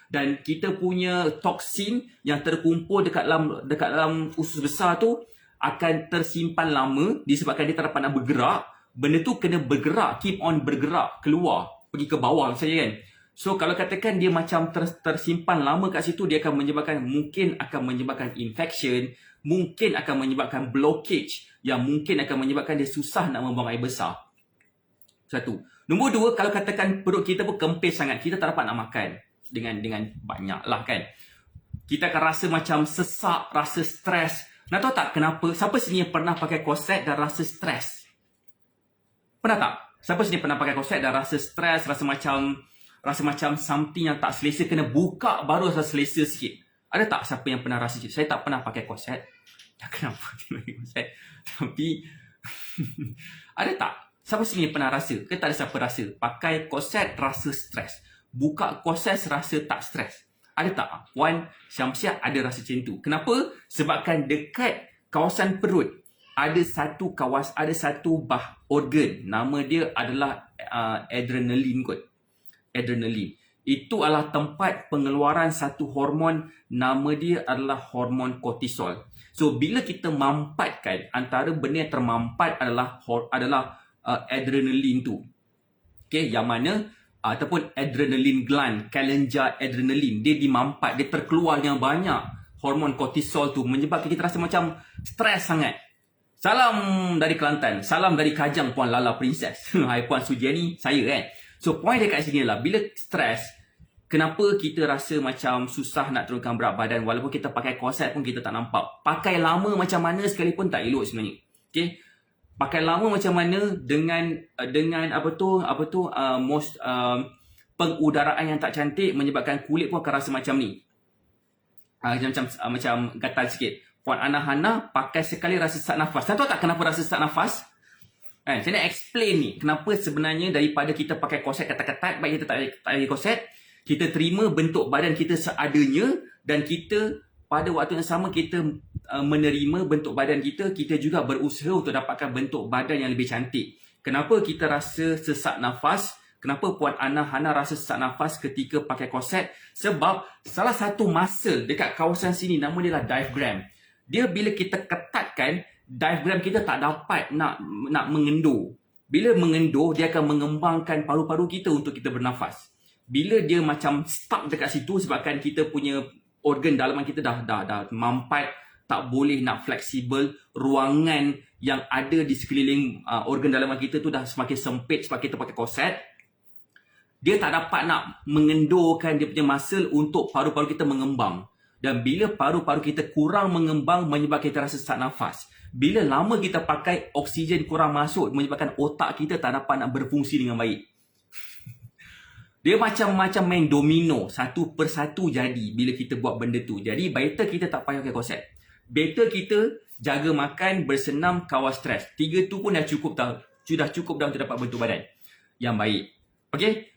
Dan kita punya toksin yang terkumpul dekat dalam usus besar tu akan tersimpan lama disebabkan dia tak dapat nak bergerak. Benda tu kena bergerak, keep on bergerak, keluar, pergi ke bawah saja kan. So kalau katakan dia macam tersimpan lama kat situ, dia akan menyebabkan infection, mungkin akan menyebabkan blockage, yang mungkin akan menyebabkan dia susah nak membuang air besar. 1. Nombor 2, kalau katakan perut kita pun kempis sangat, kita tak dapat nak makan dengan banyak lah kan. Kita akan rasa macam sesak, rasa stres. Nak tahu tak kenapa? Siapa sini yang pernah pakai korset dan rasa stres? Pernah tak? Siapa sini pernah pakai korset dan rasa stres, rasa macam something yang tak selesa, kena buka baru rasa selesa sikit? Ada tak siapa yang pernah rasa sikit? Saya tak pernah pakai korset. Tak kenapa dia pakai korset. Tapi ada tak? Siapa sini yang pernah rasa? Ke tak ada siapa rasa? Pakai korset rasa stres. Buka korset rasa tak stres. Ada tak? Puan Syamsiah ada rasa macam tu. Kenapa? Sebabkan dekat kawasan perut, ada satu organ, nama dia adalah adrenaline kot. Adrenaline. Itu adalah tempat pengeluaran satu hormon, nama dia adalah hormon kortisol. So bila kita mampatkan, antara benda yang termampat adalah adrenaline tu. Okay, yang mana ataupun adrenaline gland, Challenger adrenaline, dia dimampat, dia terkeluar yang banyak hormon kortisol tu, menyebabkan kita rasa macam stres sangat. Salam dari Kelantan, salam dari Kajang Puan Lala Princess. Hai Puan Sujiani, saya kan. So point dekat sini lah, bila stres, kenapa kita rasa macam susah nak turunkan berat badan, walaupun kita pakai korset pun kita tak nampak. Pakai lama macam mana sekalipun tak elok sebenarnya. Okay? Pakai lama macam mana dengan pengudaraan yang tak cantik menyebabkan kulit pun akan rasa macam ni. Macam gatal sikit. Puan Ana pakai sekali rasa sesak nafas. Tahu tak kenapa rasa sesak nafas? Saya nak explain ni. Kenapa sebenarnya daripada kita pakai korset ketat-ketat, baik kita tak pakai korset, kita terima bentuk badan kita seadanya, dan kita pada waktu yang sama kita menerima bentuk badan kita, kita juga berusaha untuk dapatkan bentuk badan yang lebih cantik. Kenapa kita rasa sesak nafas? Kenapa Puan Ana rasa sesak nafas ketika pakai korset? Sebab salah satu muscle dekat kawasan sini, nama dia lah diaphragm. Dia bila kita ketatkan, diaphragm kita tak dapat nak mengendur. Bila mengendur, dia akan mengembangkan paru-paru kita untuk kita bernafas. Bila dia macam stuck dekat situ, sebabkan kita punya organ dalaman kita dah mampat, tak boleh nak fleksibel, ruangan yang ada di sekeliling organ dalaman kita tu dah semakin sempit sebab kita pakai korset. Dia tak dapat nak mengendurkan dia punya muscle untuk paru-paru kita mengembang. Dan bila paru-paru kita kurang mengembang, menyebabkan kita rasa sesak nafas. Bila lama kita pakai, oksigen kurang masuk, menyebabkan otak kita tak dapat nak berfungsi dengan baik. Dia macam main domino, satu persatu jadi bila kita buat benda tu. Jadi better kita tak payah pakai korset. Better kita jaga makan, bersenam, kawal stres. 3 tu pun dah cukup dah. Sudah cukup dah untuk dapat bentuk badan yang baik. Okay?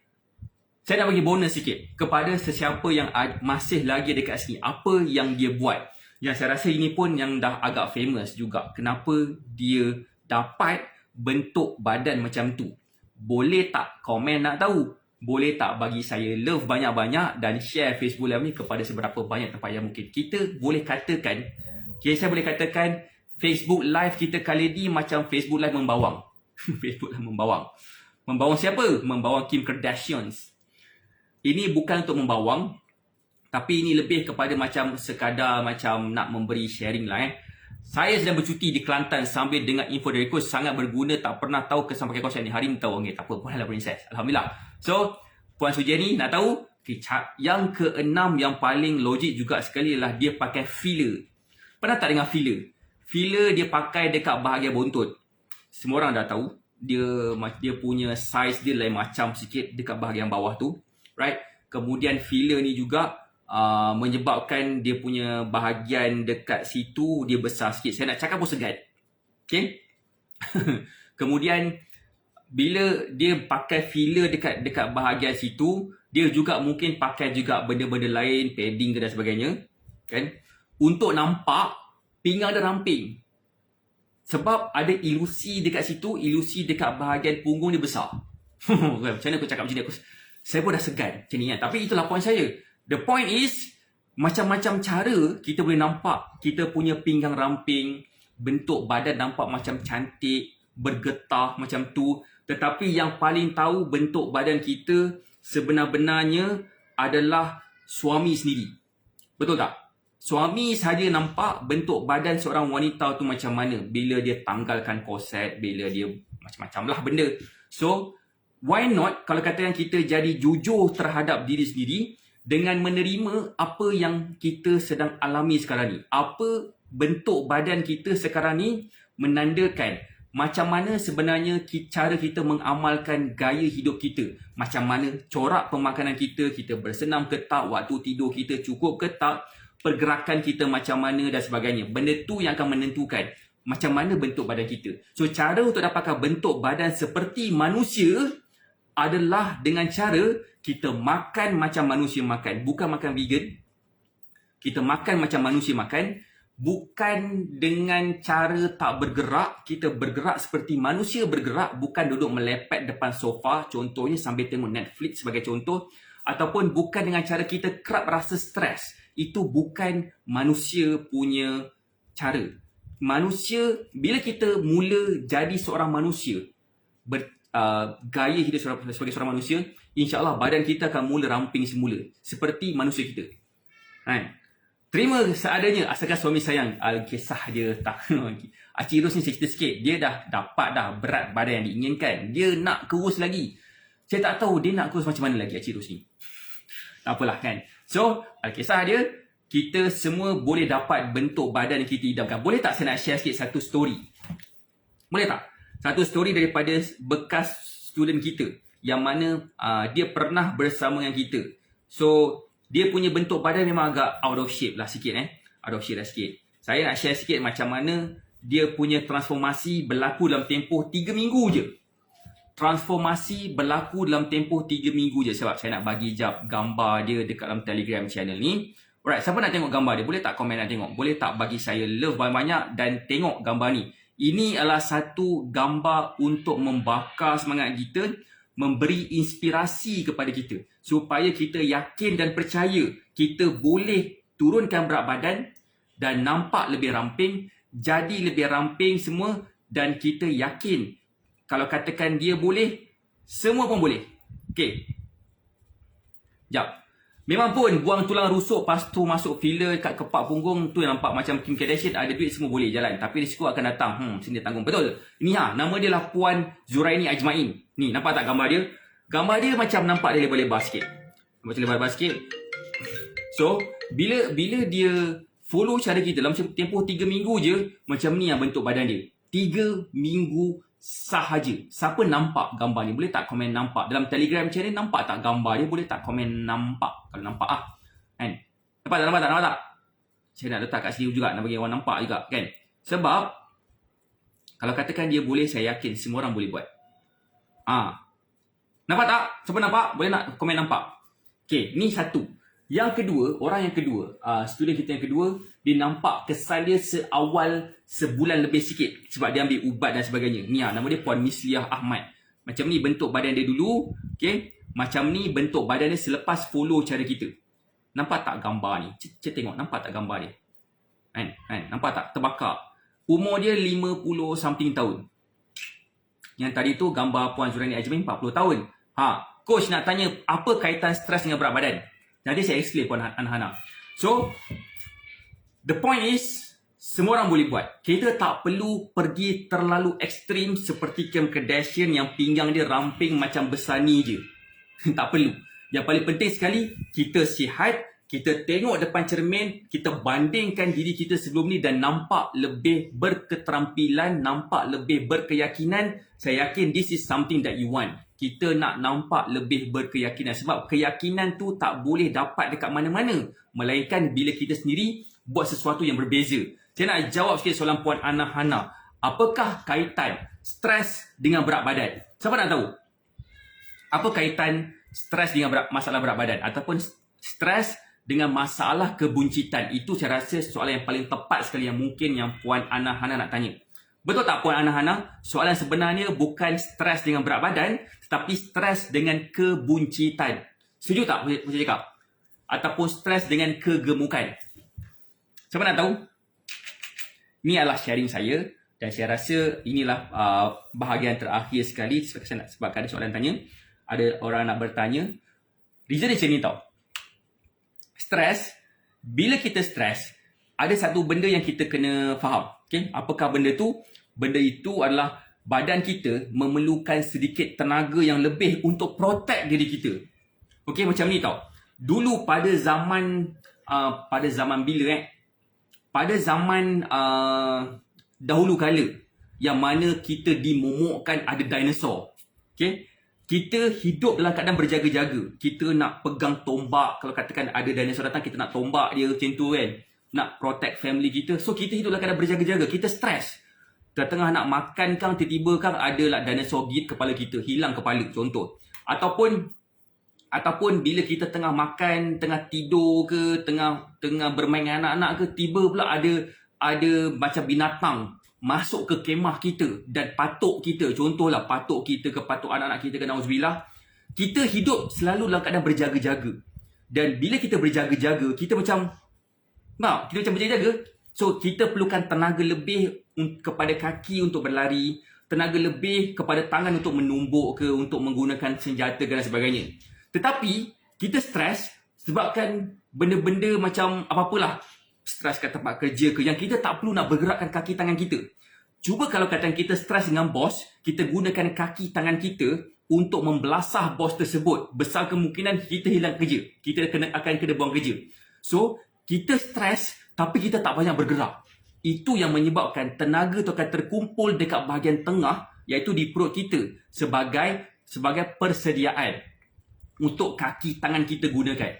Saya nak bagi bonus sikit kepada sesiapa yang masih lagi dekat sini. Apa yang dia buat. Yang saya rasa ini pun yang dah agak famous juga. Kenapa dia dapat bentuk badan macam tu. Boleh tak komen nak tahu? Boleh tak bagi saya love banyak-banyak dan share Facebook Live ni kepada seberapa banyak tempat yang mungkin. Kita boleh katakan, saya boleh katakan Facebook Live kita kali ni macam Facebook Live membawang. Facebook Live membawang. Membawang siapa? Membawang Kim Kardashian. Ini bukan untuk membawang, tapi ini lebih kepada macam sekadar macam nak memberi sharing lah. Saya sedang bercuti di Kelantan sambil dengan info dari coach, sangat berguna, tak pernah tahu kesan pakai korset ni. Hari ni tahu, okay, tak apa, Puan Lala Princess. Alhamdulillah. So, Puan Sujiani nak tahu? Okay, yang keenam yang paling logik juga sekali adalah dia pakai filler. Pernah tak dengar filler? Filler dia pakai dekat bahagian bontot. Semua orang dah tahu. Dia punya size dia lain macam sikit dekat bahagian bawah tu. Right? Kemudian filler ni juga menyebabkan dia punya bahagian dekat situ dia besar sikit. Saya nak cakap pun segan. Okay? Kemudian bila dia pakai filler dekat bahagian situ, dia juga mungkin pakai juga benda-benda lain, padding ke dan sebagainya, kan? Untuk nampak pinggang dia ramping. Sebab ada ilusi dekat situ, ilusi dekat bahagian punggung dia besar. Macam mana aku cakap macam ni? Saya pun dah segan macam ni kan. Tapi itulah point saya. The point is, macam-macam cara kita boleh nampak kita punya pinggang ramping, bentuk badan nampak macam cantik, bergetah macam tu. Tetapi yang paling tahu bentuk badan kita sebenar-benarnya adalah suami sendiri. Betul tak? Suami saja nampak bentuk badan seorang wanita tu macam mana bila dia tanggalkan korset, bila dia macam-macam lah benda. So, why not kalau katakan kita jadi jujur terhadap diri sendiri dengan menerima apa yang kita sedang alami sekarang ni. Apa bentuk badan kita sekarang ni menandakan macam mana sebenarnya cara kita mengamalkan gaya hidup kita. Macam mana corak pemakanan kita, kita bersenam ke tak, waktu tidur kita cukup ke tak, pergerakan kita macam mana dan sebagainya. Benda tu yang akan menentukan macam mana bentuk badan kita. So, cara untuk dapatkan bentuk badan seperti manusia adalah dengan cara kita makan macam manusia makan. Bukan makan vegan. Kita makan macam manusia makan. bukan dengan cara tak bergerak. Kita bergerak seperti manusia bergerak, bukan duduk melepet depan sofa, contohnya sambil tengok Netflix sebagai contoh. Ataupun bukan dengan cara kita kerap rasa stres. Itu bukan manusia punya cara. Manusia, bila kita mula jadi seorang manusia, gaya hidup sebagai seorang manusia, insyaAllah badan kita akan mula ramping semula. Seperti manusia kita. Terima seadanya, asalkan suami sayang. Kisah dia tak. Acik Ros ni cerita sikit. Dia dah dapat berat badan yang diinginkan. Dia nak kurus lagi. Saya tak tahu dia nak kurus macam mana lagi Acik Ros ni. Tak apalah kan. So, kisah dia, kita semua boleh dapat bentuk badan yang kita idamkan. Boleh tak saya nak share sikit satu story? Boleh tak? Satu story daripada bekas student kita. Yang mana dia pernah bersama dengan kita. So, dia punya bentuk badan memang agak out of shape lah sikit. Out of shape lah sikit. Saya nak share sikit macam mana dia punya transformasi berlaku dalam tempoh 3 minggu je. Transformasi berlaku dalam tempoh 3 minggu je. Sebab saya nak bagi gambar dia dekat dalam Telegram channel ni. Alright, siapa nak tengok gambar dia? Boleh tak komen nak tengok? Boleh tak bagi saya love banyak-banyak dan tengok gambar ni? Ini adalah satu gambar untuk membakar semangat kita, memberi inspirasi kepada kita supaya kita yakin dan percaya kita boleh turunkan berat badan dan nampak lebih ramping, jadi lebih ramping semua, dan kita yakin kalau katakan dia boleh, semua pun boleh. Okay. Jap. Memang pun buang tulang rusuk, lepas tu masuk filler kat kepak punggung, tu yang nampak macam Kim Kardashian, ada duit semua boleh jalan. Tapi risiko akan datang. Sini tanggung. Betul. Ini nama dia lah Puan Zuraini Ajmain. Ni, nampak tak gambar dia? Gambar dia macam nampak dia lebar-lebar sikit. Macam lebar-lebar sikit. So, bila dia follow cara kita dalam tempoh 3 minggu je, macam ni yang bentuk badan dia. 3 minggu sahaja. Siapa nampak gambar ni? Boleh tak komen nampak? Dalam Telegram channel nampak tak gambar dia? Boleh tak komen nampak? Kalau nampak kan? Nampak tak? Saya nak letak kat sini juga, nak bagi orang nampak juga kan? Sebab kalau katakan dia boleh, saya yakin semua orang boleh buat. Nampak tak? Siapa nampak? Boleh nak komen nampak? Okay, ni satu. Yang kedua, orang yang kedua, student kita yang kedua, dia nampak kesan dia sebulan lebih sikit sebab dia ambil ubat dan sebagainya. Ni nama dia Puan Misliah Ahmad. Macam ni bentuk badan dia dulu, okay? Macam ni bentuk badan dia selepas follow cara kita. Nampak tak gambar ni? Cik tengok, nampak tak gambar dia? Kan? Nampak tak? Terbakar. Umur dia 50 something tahun. Yang tadi tu gambar Puan Zuraini Ajmain 40 tahun. Coach nak tanya apa kaitan stres dengan berat badan? Nanti saya explain Puan Hana. So, the point is, semua orang boleh buat. Kita tak perlu pergi terlalu ekstrim seperti Kim Kardashian yang pinggang dia ramping macam besar ni je. Tak perlu. Yang paling penting sekali, kita sihat, kita tengok depan cermin, kita bandingkan diri kita sebelum ni dan nampak lebih berketerampilan, nampak lebih berkeyakinan. Saya yakin this is something that you want. Kita nak nampak lebih berkeyakinan. Sebab keyakinan tu tak boleh dapat dekat mana-mana. Melainkan bila kita sendiri buat sesuatu yang berbeza. Saya nak jawab sikit soalan Puan Ana Hana. Apakah kaitan stres dengan berat badan? Siapa nak tahu? Apa kaitan stres dengan masalah berat badan? Ataupun stres dengan masalah kebuncitan? Itu saya rasa soalan yang paling tepat sekali yang mungkin yang Puan Ana Hana nak tanya. Betul tak Puan Ana Hana? Soalan sebenarnya bukan stres dengan berat badan, tetapi stres dengan kebuncitan. Setuju tak saya cakap? Ataupun stres dengan kegemukan. Siapa nak tahu? Ini adalah sharing saya dan saya rasa inilah bahagian terakhir sekali sebab ada soalan tanya. Ada orang nak bertanya. Reason dia macam ni tau. Stres, bila kita stres, ada satu benda yang kita kena faham. Okay? Apakah benda tu? Benda itu adalah badan kita memerlukan sedikit tenaga yang lebih untuk protect diri kita. Okay, macam ni tau. Dulu pada zaman bila pada zaman dahulu kala yang mana kita dimomokkan ada dinosaur. Okay? Kita hidup dalam keadaan berjaga-jaga. Kita nak pegang tombak. Kalau katakan ada dinosaur datang, kita nak tombak dia macam tu kan. Nak protect family kita. So, kita hidup dalam keadaan berjaga-jaga. Kita stres. Tengah nak makan kang, tiba-tiba kang ada lah dinosaur gigit kepala kita. Hilang kepala, contoh. Ataupun bila kita tengah makan, tengah tidur ke, tengah bermain dengan anak-anak ke, tiba pula ada ada macam binatang masuk ke kemah kita dan patuk kita, contohlah patuk kita ke patuk anak-anak kita ke nauzubillah, kita hidup selalu dalam keadaan berjaga-jaga. Dan bila kita berjaga-jaga, kita macam berjaga-jaga. So kita perlukan tenaga lebih kepada kaki untuk berlari, tenaga lebih kepada tangan untuk menumbuk ke, untuk menggunakan senjata dan sebagainya. Tetapi kita stres sebabkan benda-benda macam apa-apalah, stres kat tempat kerja ke, yang kita tak perlu nak bergerakkan kaki tangan kita. Cuba kalau katakan kita stres dengan bos, kita gunakan kaki tangan kita untuk membelasah bos tersebut, besar kemungkinan kita hilang kerja. Kita akan kena buang kerja. So, kita stres tapi kita tak banyak bergerak. Itu yang menyebabkan tenaga tu akan terkumpul dekat bahagian tengah, iaitu di perut kita, sebagai persediaan untuk kaki tangan kita gunakan.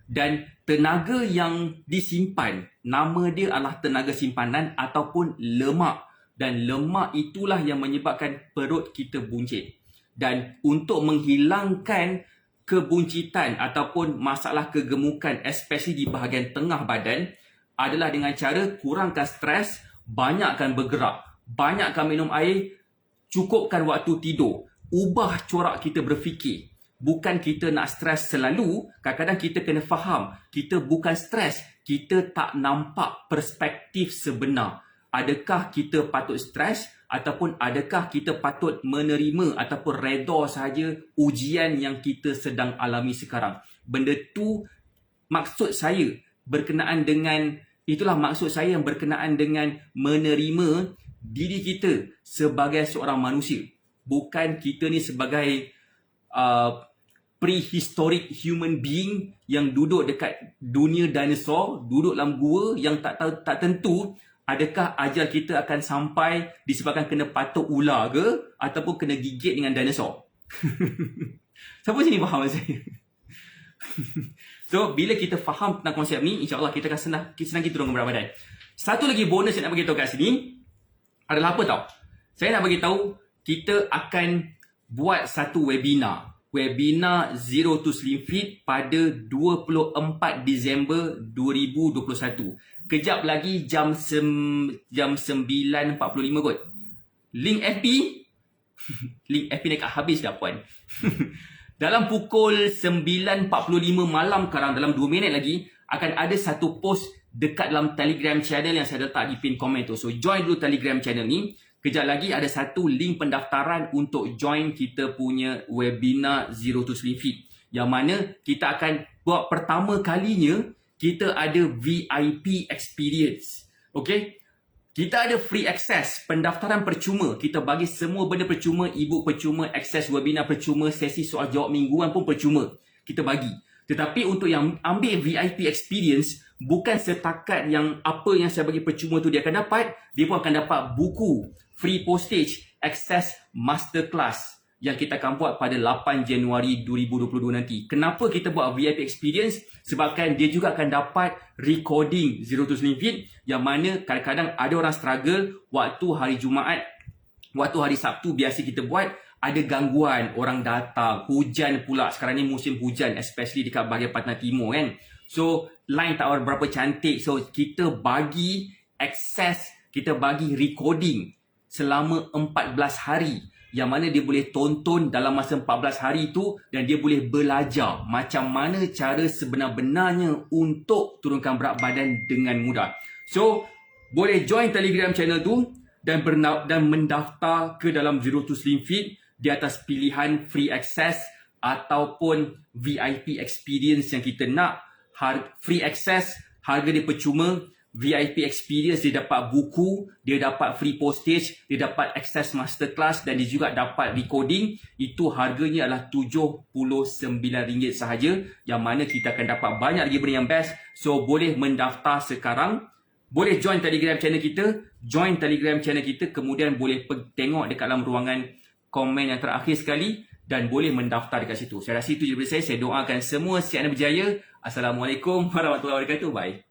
Dan tenaga yang disimpan, nama dia adalah tenaga simpanan ataupun lemak. Dan lemak itulah yang menyebabkan perut kita buncit. Dan untuk menghilangkan kebuncitan ataupun masalah kegemukan, especially di bahagian tengah badan, adalah dengan cara kurangkan stres, banyakkan bergerak, banyakkan minum air, cukupkan waktu tidur, ubah corak kita berfikir. Bukan kita nak stres selalu, kadang-kadang kita kena faham, kita bukan stres, kita tak nampak perspektif sebenar. Adakah kita patut stres ataupun adakah kita patut menerima ataupun redha sahaja ujian yang kita sedang alami sekarang. Benda tu maksud saya berkenaan dengan, itulah maksud saya yang berkenaan dengan menerima diri kita sebagai seorang manusia. Bukan kita ni sebagai prehistoric human being yang duduk dekat dunia dinosaur, duduk dalam gua yang tak tentu adakah ajal kita akan sampai disebabkan kena patuk ular ke ataupun kena gigit dengan dinosaur. Siapa sini faham saya? So, bila kita faham tentang konsep ni, insyaAllah kita akan senang kita turun berat badan. Satu lagi bonus yang nak bagi tahu kat sini adalah apa tau? Saya nak bagi tahu kita akan buat satu webinar. Webinar Zero to Slim Fit pada 24 Disember 2021. Kejap lagi jam 9.45 kot. Link FB dekat habis dah puan. Dalam pukul 9.45 malam sekarang, dalam 2 minit lagi, akan ada satu post dekat dalam Telegram channel yang saya letak di pin komen tu. So join dulu Telegram channel ni. Kejap lagi ada satu link pendaftaran untuk join kita punya webinar Zero to Slim Fit. Yang mana kita akan buat pertama kalinya, kita ada VIP experience. Okay? Kita ada free access, pendaftaran percuma. Kita bagi semua benda percuma, e-book percuma, akses webinar percuma, sesi soal jawab mingguan pun percuma. Kita bagi. Tetapi untuk yang ambil VIP experience, bukan setakat yang apa yang saya bagi percuma tu dia akan dapat, dia pun akan dapat buku, free postage, access masterclass yang kita akan buat pada 8 Januari 2022 nanti. Kenapa kita buat VIP experience? Sebabkan dia juga akan dapat recording Zero to Slim Fit, yang mana kadang-kadang ada orang struggle waktu hari Jumaat, waktu hari Sabtu biasa kita buat, ada gangguan, orang datang, hujan pula. Sekarang ni musim hujan, especially dekat bahagian Pantai Timur kan. So, line tak berapa cantik. So, kita bagi access, kita bagi recording selama 14 hari. Yang mana dia boleh tonton dalam masa 14 hari tu, dan dia boleh belajar macam mana cara sebenar-benarnya untuk turunkan berat badan dengan mudah. So, boleh join Telegram channel tu dan mendaftar ke dalam Zero to Slim Fit di atas pilihan free access ataupun VIP experience yang kita nak. Free access, harga dia percuma. VIP experience, dia dapat buku, dia dapat free postage, dia dapat access masterclass dan dia juga dapat recording. Itu harganya adalah RM79 sahaja, yang mana kita akan dapat banyak lagi benda yang best. So, boleh mendaftar sekarang. Boleh join Telegram channel kita, kemudian boleh tengok dekat dalam ruangan komen yang terakhir sekali dan boleh mendaftar dekat situ. Saya rasa itu je daripada saya. Saya doakan semua sihat dan berjaya. Assalamualaikum warahmatullahi wabarakatuh. Bye.